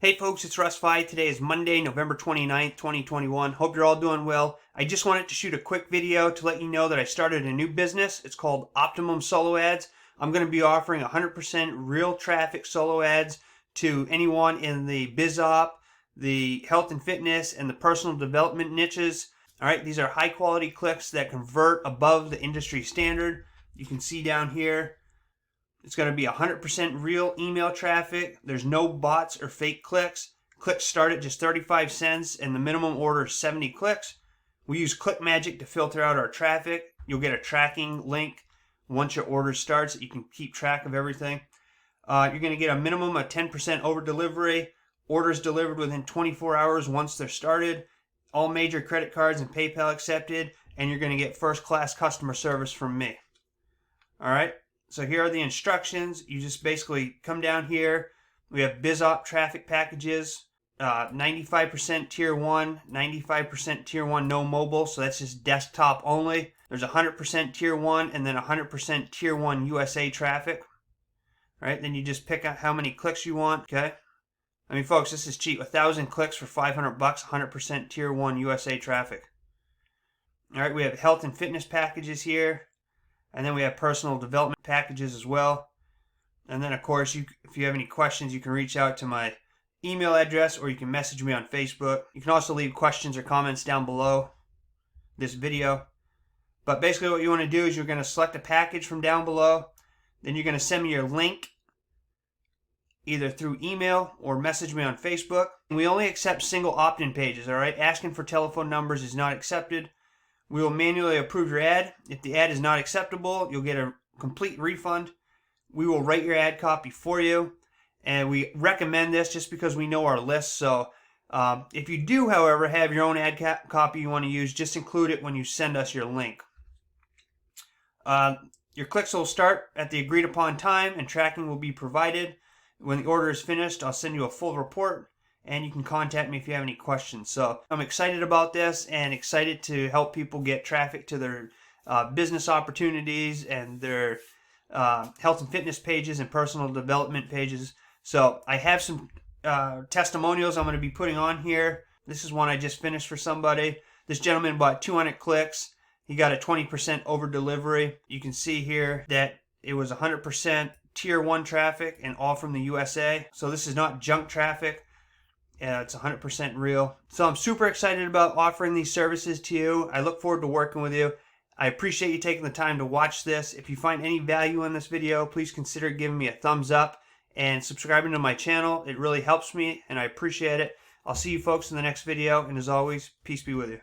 Hey folks, it's Russ Fi. Today is Monday, November 29th, 2021. Hope you're all doing well. I just wanted to shoot a quick video to let you know that I started a new business. It's called Optimum Solo Ads. I'm going to be offering 100% real traffic solo ads to anyone in the biz op, the health and fitness, and the personal development niches. All right, these are high quality clicks that convert above the industry standard. You can see down here. It's going to be 100% real email traffic. There's no bots or fake clicks. Clicks start at just 35 cents and the minimum order is 70 clicks. We use ClickMagick to filter out our traffic. You'll get a tracking link once your order starts that you can keep track of everything. You're going to get a minimum of 10% over delivery. Orders delivered within 24 hours once they're started. All major credit cards and PayPal accepted. And you're going to get first class customer service from me. All right. So here are the instructions. You just basically come down here. We have BizOp traffic packages, 95% tier 1, 95% tier 1 no mobile, so that's just desktop only. There's 100% tier 1 and then 100% tier 1 USA traffic. All right, then you just pick out how many clicks you want, okay? I mean, folks, this is cheap. 1,000 clicks for $500, 100% tier 1 USA traffic. All right, we have health and fitness packages here. And then we have personal development packages as well. And then, of course, if you have any questions, you can reach out to my email address or you can message me on Facebook. You can also leave questions or comments down below this video. But basically what you want to do is you're going to select a package from down below. Then you're going to send me your link either through email or message me on Facebook. And we only accept single opt-in pages, all right? Asking for telephone numbers is not accepted. We will manually approve your ad. If the ad is not acceptable, you'll get a complete refund. We will write your ad copy for you. And we recommend this just because we know our list. So if you do, however, have your own ad copy you want to use, just include it when you send us your link. Your clicks will start at the agreed upon time and tracking will be provided. When the order is finished, I'll send you a full report. And you can contact me if you have any questions. So I'm excited about this and excited to help people get traffic to their business opportunities and their health and fitness pages and personal development pages. So I have some testimonials I'm going to be putting on here. This is one I just finished for somebody. This gentleman bought 200 clicks. He got a 20% over delivery. You can see here that it was 100% tier 1 traffic and all from the USA. So this is not junk traffic. It's 100% real. So I'm super excited about offering these services to you. I look forward to working with you. I appreciate you taking the time to watch this. If you find any value in this video, please consider giving me a thumbs up and subscribing to my channel. It really helps me and I appreciate it. I'll see you folks in the next video. And as always, peace be with you.